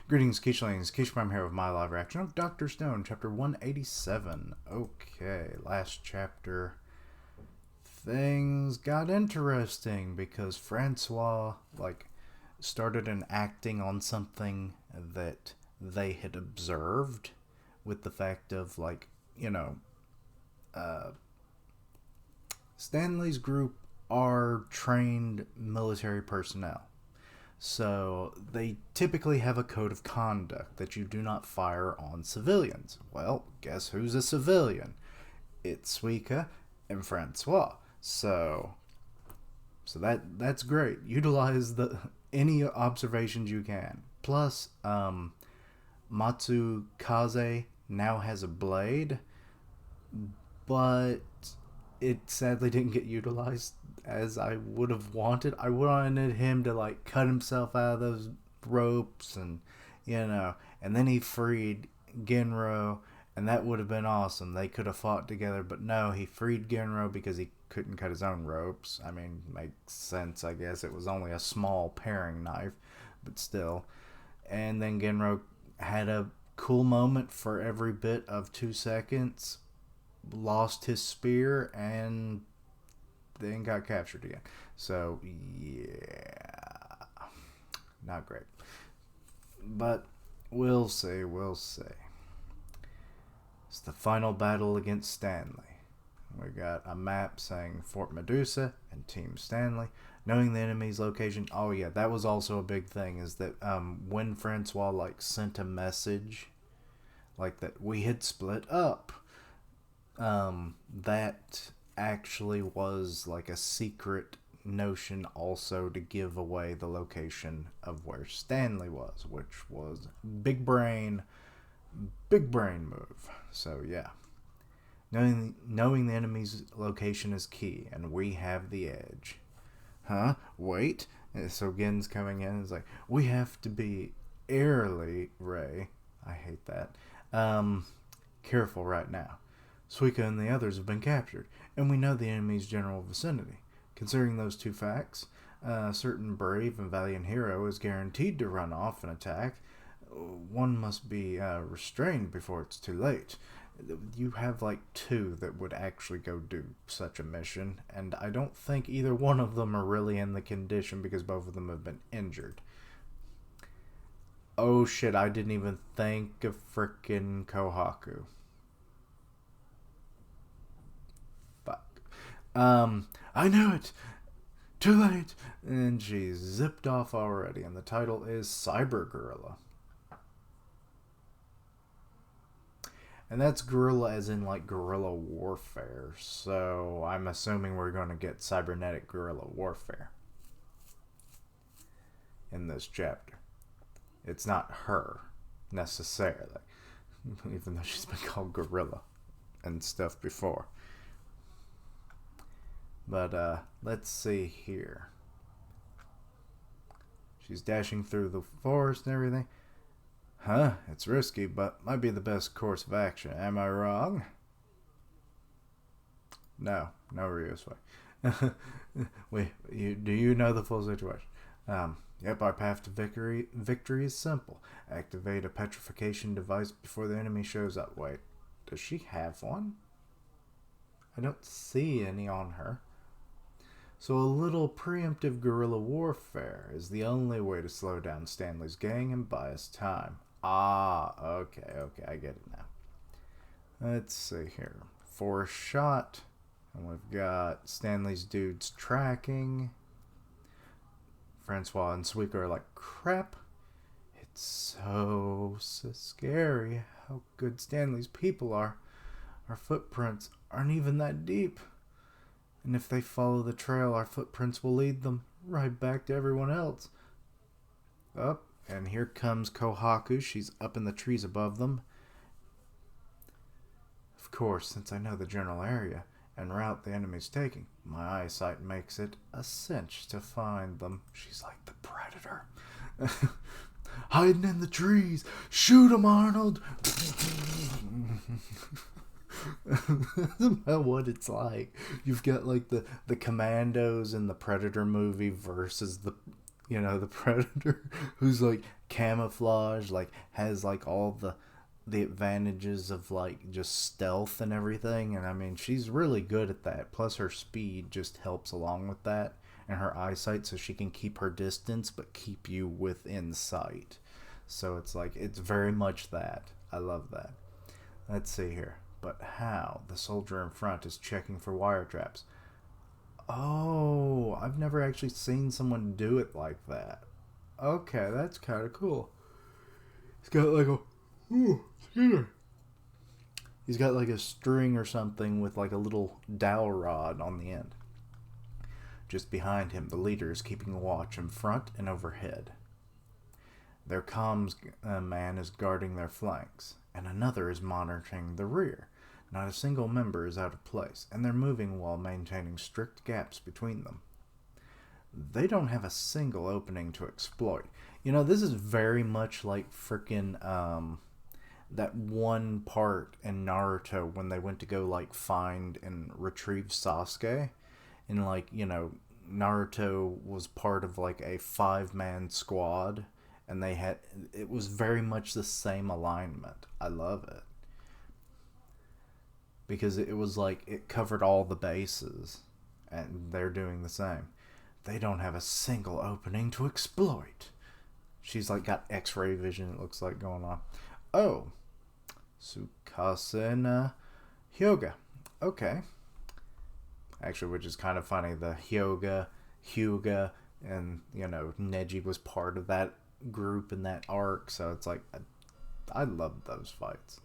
Greetings, Keishlings. Keishlong here with my live reaction of Dr. Stone, chapter 187. Okay, last chapter. Things got interesting because Francois, started enacting on something that they had observed with the fact of, Stanley's group are trained military personnel. So they typically have a code of conduct that you do not fire on civilians. Well, guess who's a civilian? It's Suika and Francois. So that's great. Utilize any observations you can. Plus, Matsukaze now has a blade, but it sadly didn't get utilized as I would have wanted. I wanted him to cut himself out of those ropes and then he freed Genro, and that would have been awesome. They could have fought together, but no, he freed Genro because he couldn't cut his own ropes. I mean, makes sense, I guess. It was only a small paring knife, but still. And then Genro had a cool moment for every bit of 2 seconds, lost his spear, and then got captured again. So, yeah. Not great. But we'll see. It's the final battle against Stanley. We got a map saying Fort Medusa and Team Stanley. Knowing the enemy's location. Oh, yeah, that was also a big thing. Is that when Francois sent a message that we had split up, that actually was a secret notion also to give away the location of where Stanley was, which was big brain move. So yeah, knowing the enemy's location is key, and we have the edge. Huh? Wait. So Gen's coming in and is we have to be airily, Ray. I hate that. Careful right now. Suika and the others have been captured, and we know the enemy's general vicinity. Considering those two facts, a certain brave and valiant hero is guaranteed to run off and attack. One must be restrained before it's too late. You have two that would actually go do such a mission, and I don't think either one of them are really in the condition because both of them have been injured. Oh shit, I didn't even think of frickin' Kohaku. I knew it! Too late! And she zipped off already, and the title is Cyber Guerilla. And that's guerrilla as in guerrilla warfare, so I'm assuming we're going to get cybernetic guerrilla warfare in this chapter. It's not her, necessarily, even though she's been called Guerilla and stuff before. But let's see here. She's dashing through the forest and everything. Huh, it's risky, but might be the best course of action. Am I wrong? No Ryusui. Do you know the full situation? Yep, our path to victory is simple. Activate a petrification device before the enemy shows up. Wait, does she have one? I don't see any on her. So a little preemptive guerrilla warfare is the only way to slow down Stanley's gang and buy us time. Ah, okay, I get it now. Let's see here. For a shot, and we've got Stanley's dudes tracking. Francois and Suika are crap. It's so scary how good Stanley's people are. Our footprints aren't even that deep. And if they follow the trail, our footprints will lead them right back to everyone else. Up, and here comes Kohaku. She's up in the trees above them. Of course, since I know the general area and route the enemy's taking, my eyesight makes it a cinch to find them. She's like the predator. Hiding in the trees. Shoot him, Arnold. That's about what it's like. You've got the commandos in the Predator movie versus the Predator who's camouflage, like has like all the advantages of like just stealth and everything. And I mean, she's really good at that. Plus her speed just helps along with that, and her eyesight, so she can keep her distance but keep you within sight. So it's like, it's very much that. I love that. Let's see here. But how? The soldier in front is checking for wire traps. Oh, I've never actually seen someone do it like that. Okay, that's kind of cool. He's got like a... Ooh, excuse me. He's got like a string or something with like a little dowel rod on the end. Just behind him, the leader is keeping watch in front and overhead. Their comms man is guarding their flanks, and another is monitoring the rear. Not a single member is out of place, and they're moving while maintaining strict gaps between them. They don't have a single opening to exploit. You know, this is very much like frickin' that one part in Naruto when they went to go like find and retrieve Sasuke, and like, you know, Naruto was part of like a 5-man squad, and it was very much the same alignment. I love it, because it was like it covered all the bases, and they're doing the same. They don't have a single opening to exploit. She's like got X-ray vision, it looks like, going on. Oh, Tsukasa and Hyoga. Okay. Actually, which is kind of funny. The Hyuga, and, you know, Neji was part of that group in that arc, so it's like, I love those fights.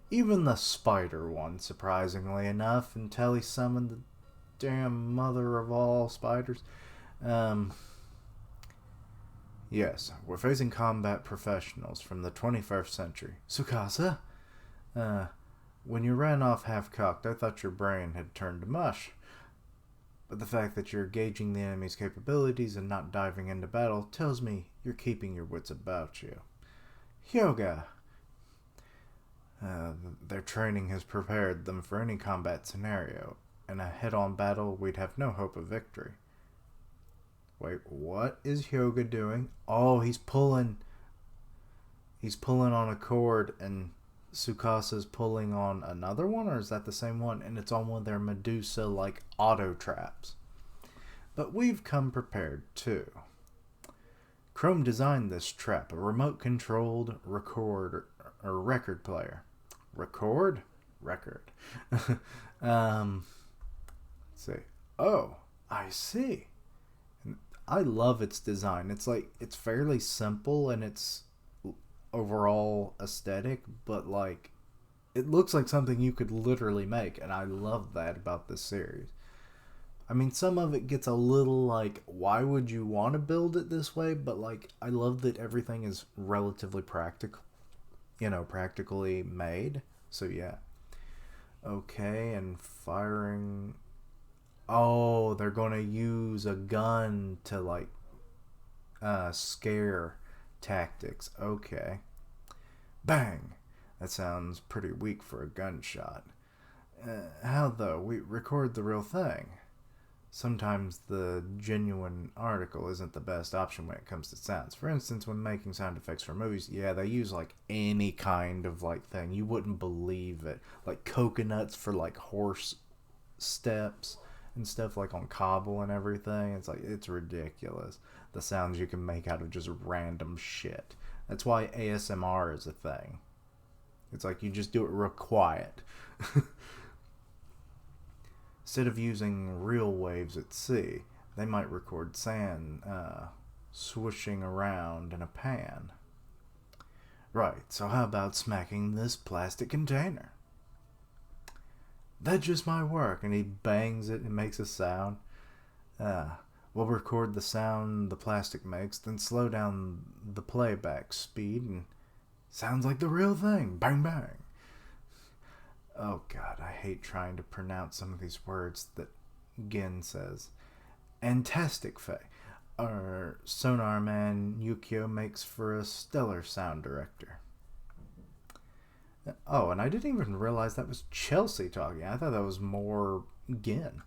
Even the spider one, surprisingly enough, until he summoned the damn mother of all spiders. Yes, we're facing combat professionals from the 21st century. Tsukasa? When you ran off half-cocked, I thought your brain had turned to mush. But the fact that you're gauging the enemy's capabilities and not diving into battle tells me you're keeping your wits about you. Hyoga! Their training has prepared them for any combat scenario. In a head-on battle, we'd have no hope of victory. Wait, what is Hyoga doing? Oh, he's pulling on a cord, and Tsukasa's pulling on another one, or is that the same one? And it's on one of their Medusa like auto traps. But we've come prepared too. Chrome designed this trap, a remote controlled record or record player. Record? Let's see. Oh, I see. I love its design. It's like, it's fairly simple in its overall aesthetic, but like, it looks like something you could literally make, and I love that about this series. I mean, some of it gets a little like, why would you want to build it this way? But like, I love that everything is relatively practical, you know, practically made. So yeah. Okay, and firing. Oh, they're going to use a gun to like scare tactics. Okay. Bang! That sounds pretty weak for a gunshot. How though? We record the real thing. Sometimes the genuine article isn't the best option when it comes to sounds. For instance, when making sound effects for movies, yeah, they use like any kind of like thing. You wouldn't believe it. Like coconuts for like horse steps and stuff, like on cobble and everything. It's like, it's ridiculous, the sounds you can make out of just random shit. That's why ASMR is a thing. It's like, you just do it real quiet. Instead of using real waves at sea, they might record sand swooshing around in a pan. Right, so how about smacking this plastic container? That just might work. And he bangs it and makes a sound. We'll record the sound the plastic makes, then slow down the playback speed, and sounds like the real thing. Bang, bang. Oh god, I hate trying to pronounce some of these words that Gin says. Antastic Faye. Our sonar man Yukio makes for a stellar sound director. Oh, and I didn't even realize that was Chelsea talking. I thought that was more Gin.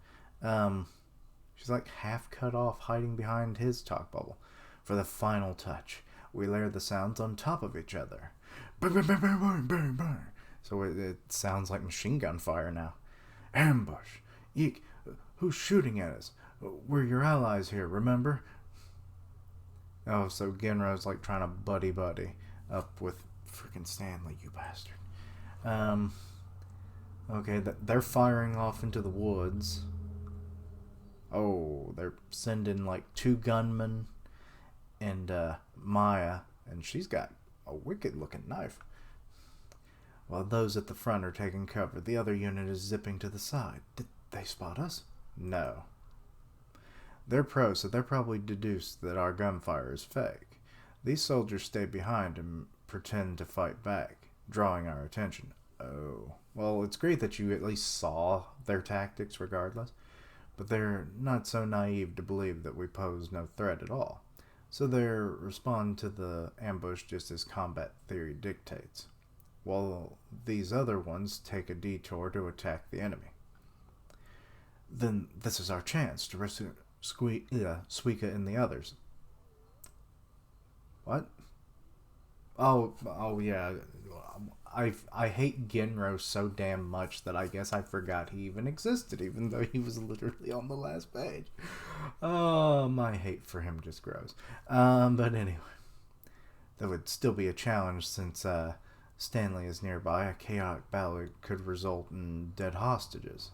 She's like half cut off, hiding behind his talk bubble. For the final touch, we layer the sounds on top of each other. Burn, burn, burn, burn, burn, burn, burn. So it sounds like machine gun fire now. Ambush. Eek. Who's shooting at us? We're your allies here, remember? Oh, so Genro's like trying to buddy up with freaking Stanley, you bastard. Okay, they're firing off into the woods. Oh, they're sending like 2 gunmen and Maya, and she's got a wicked looking knife. While those at the front are taking cover, the other unit is zipping to the side. Did they spot us? No. They're pros, so they're probably deduced that our gunfire is fake. These soldiers stay behind and pretend to fight back, drawing our attention. Oh. Well, it's great that you at least saw their tactics regardless, but they're not so naive to believe that we pose no threat at all. So they respond to the ambush just as combat theory dictates, while these other ones take a detour to attack the enemy. Then this is our chance to rescue Suika and the others. What? Oh yeah. I hate Genro so damn much that I guess I forgot he even existed, even though he was literally on the last page. Oh, my hate for him just grows. But anyway, that would still be a challenge since Stanley is nearby. A chaotic battle could result in dead hostages.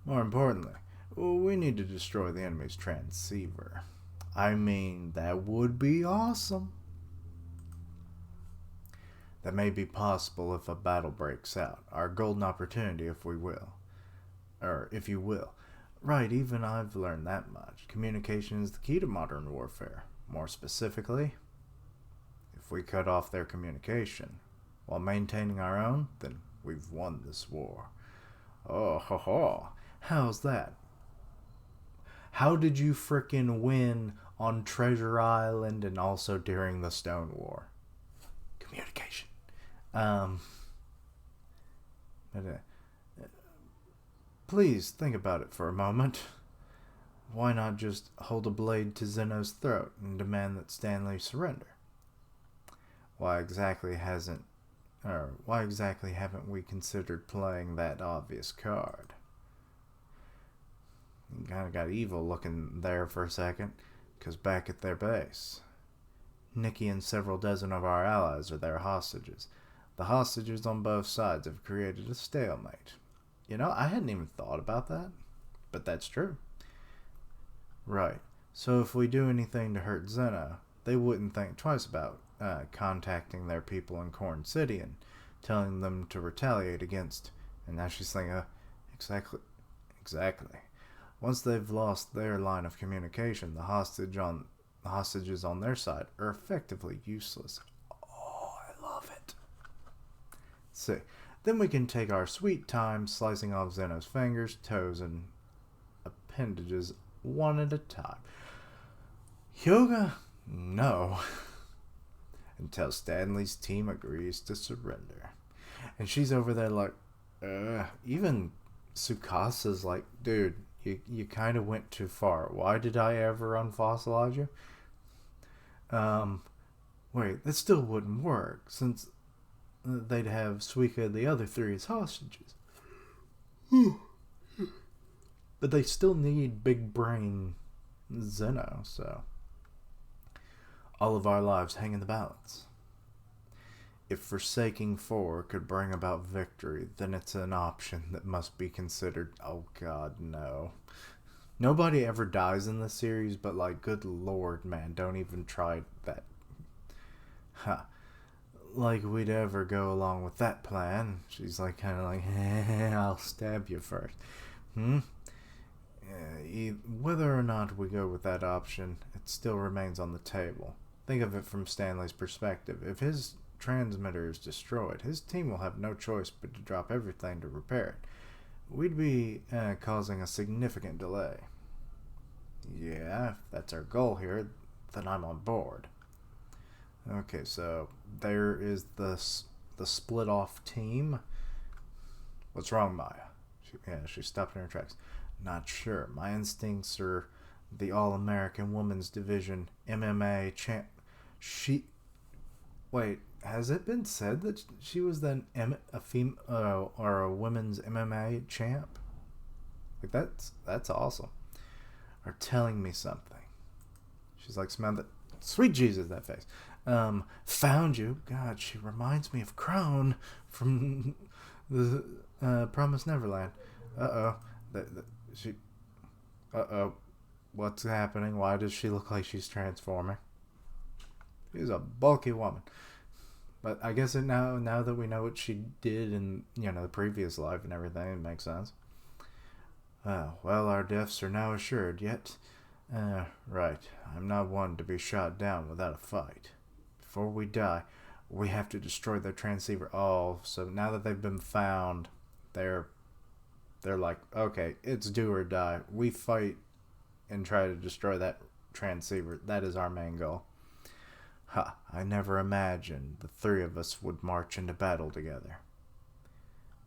More importantly, we need to destroy the enemy's transceiver. I mean, that would be awesome. That may be possible if a battle breaks out. Our golden opportunity, if you will. Right, even I've learned that much. Communication is the key to modern warfare. More specifically, if we cut off their communication while maintaining our own, then we've won this war. Oh, ho, ho. How's that? How did you frickin' win on Treasure Island and also during the Stone War? Communication. Please think about it for a moment. Why not just hold a blade to Zeno's throat and demand that Stanley surrender? Why exactly haven't we considered playing that obvious card? You kind of got evil looking there for a second, because back at their base, Nikki and several dozen of our allies are their hostages. The hostages on both sides have created a stalemate. You know, I hadn't even thought about that, but that's true. Right. So if we do anything to hurt Zeno, they wouldn't think twice about contacting their people in Corn City and telling them to retaliate against. And now she's thinking, exactly. Once they've lost their line of communication, the hostages on their side are effectively useless. Oh, I love it. See, then we can take our sweet time slicing off Zeno's fingers, toes, and appendages one at a time. Hyuga? No. Until Stanley's team agrees to surrender. And she's over there like, even Tsukasa's like, dude, you kind of went too far. Why did I ever unfossilize you? Wait, that still wouldn't work, since they'd have Suika and the other 3 as hostages. But they still need big brain Zeno, so all of our lives hang in the balance. If forsaking 4 could bring about victory, then it's an option that must be considered. Oh god, no. Nobody ever dies in this series, but like, good lord, man, don't even try that. Huh. Like we'd ever go along with that plan. She's like, kind of like, I'll stab you first. Whether or not we go with that option, it still remains on the table. Think of it from Stanley's perspective. If his transmitter is destroyed, his team will have no choice but to drop everything to repair it. We'd be causing a significant delay. Yeah, if that's our goal here, then I'm on board. Okay, so there is the split off team. What's wrong, Maya? She stopped in her tracks. Not sure. My instincts are the All-American Women's Division MMA champ. She Wait, has it been said that she was then or a women's MMA champ? Like that's awesome. Are telling me something. She's like, smell that. Sweet Jesus, that face. Found you. God, she reminds me of Crone from the Promised Neverland. Uh oh. She. Uh-oh. What's happening? Why does she look like she's transforming? She's a bulky woman. But I guess now that we know what she did in, the previous life and everything, it makes sense. Well, our deaths are now assured, yet... right. I'm not one to be shot down without a fight. Before we die, we have to destroy their transceiver. Oh, so now that they've been found, they're like, okay, it's do or die. We fight and try to destroy that transceiver. That is our main goal. Ha, I never imagined the three of us would march into battle together.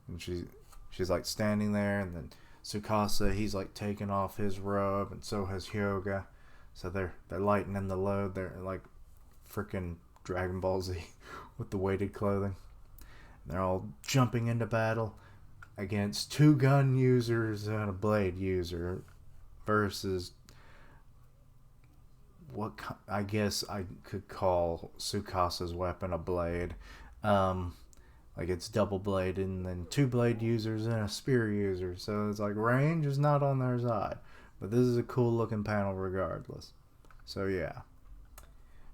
And she's like standing there, and then Tsukasa, he's like taking off his robe, and so has Hyoga. So they're lightening the load. They're like freaking Dragon Ball Z with the weighted clothing. And they're all jumping into battle against 2 gun users and a blade user versus what I guess I could call Tsukasa's weapon a blade. Like it's double bladed, and then 2 blade users and a spear user. So it's like range is not on their side. But this is a cool looking panel regardless. So yeah.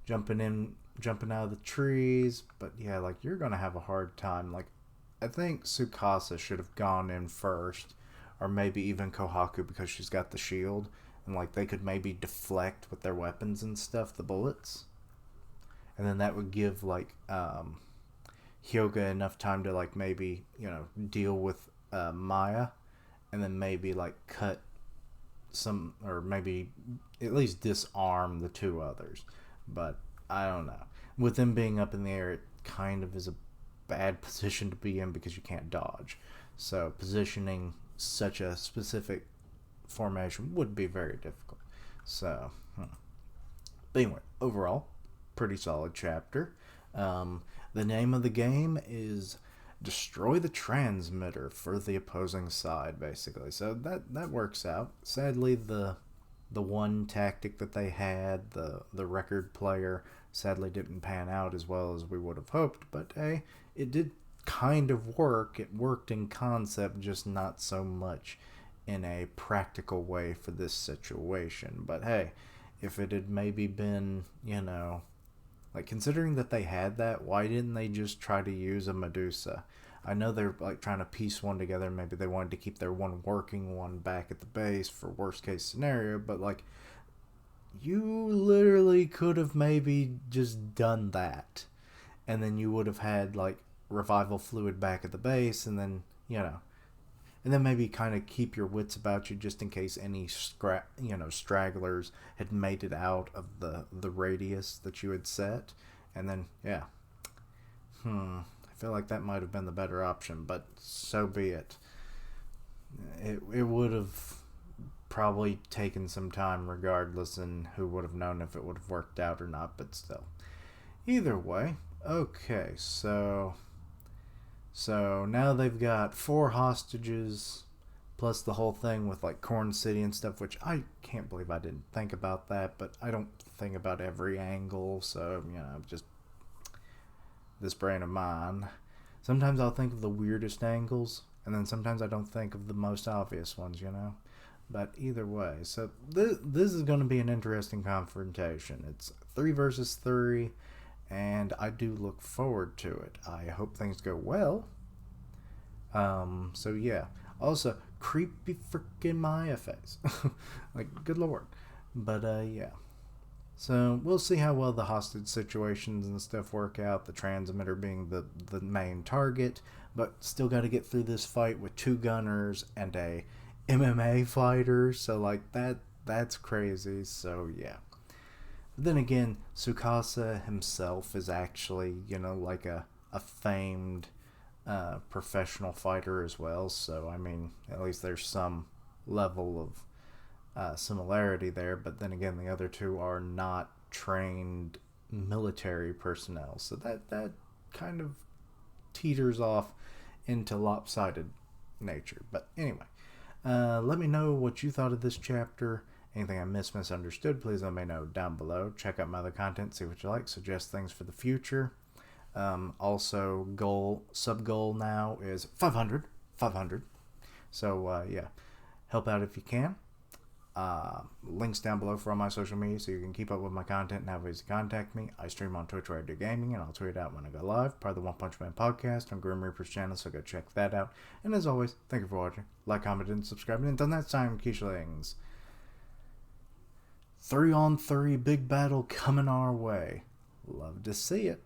Jumping out of the trees. But yeah, like you're going to have a hard time. Like I think Tsukasa should have gone in first. Or maybe even Kohaku because she's got the shield. And like they could maybe deflect with their weapons and stuff the bullets. And then that would give like Hyoga enough time to like maybe, deal with Maya. And then maybe like cut some, or maybe at least disarm the 2 others. But I don't know. With them being up in the air, it kind of is a bad position to be in because you can't dodge. So positioning such a specific formation would be very difficult. So, but anyway, overall, pretty solid chapter. The name of the game is Destroy the Transmitter for the opposing side, basically. So that works out. Sadly, the one tactic that they had, the record player, sadly didn't pan out as well as we would have hoped. But hey, it did kind of work. It worked in concept, just not so much in a practical way for this situation. But hey, if it had maybe been, like considering that they had that, why didn't they just try to use a Medusa? I know they're like trying to piece one together. Maybe they wanted to keep their one working one back at the base for worst case scenario, but like you literally could have maybe just done that, and then you would have had like revival fluid back at the base, and then and then maybe kind of keep your wits about you just in case any stragglers had made it out of the radius that you had set. And then, yeah. I feel like that might have been the better option, but so be it. It would have probably taken some time regardless, and who would have known if it would have worked out or not, but still. Either way, okay, so now they've got 4 hostages, plus the whole thing with like Corn City and stuff, which I can't believe I didn't think about that, but I don't think about every angle, so, just this brain of mine. Sometimes I'll think of the weirdest angles, and then sometimes I don't think of the most obvious ones, But either way, so this is going to be an interesting confrontation. It's 3 versus 3. And I do look forward to it. I hope things go well. So yeah. Also, creepy freaking Maya face. Like, good lord. But yeah. So we'll see how well the hostage situations and stuff work out. The transmitter being the main target. But still got to get through this fight with 2 gunners and a MMA fighter. So like that's crazy. So yeah. Then again, Tsukasa himself is actually, like a famed professional fighter as well. So, I mean, at least there's some level similarity there, but then again, the other two are not trained military personnel, so that kind of teeters off into lopsided nature. But anyway, let me know what you thought of this chapter. Anything I misunderstood, please let me know down below. Check out my other content, see what you like, suggest things for the future. Also, sub goal now is 500. So yeah, help out if you can. Links down below for all my social media so you can keep up with my content and have ways to contact me. I stream on Twitch where I do gaming, and I'll tweet out when I go live. Part of the One Punch Man podcast on Grim Reaper's channel, so go check that out. And as always, thank you for watching. Like, comment, and subscribe. And until next time, Keishlings. 3-on-3 big battle coming our way. Love to see it.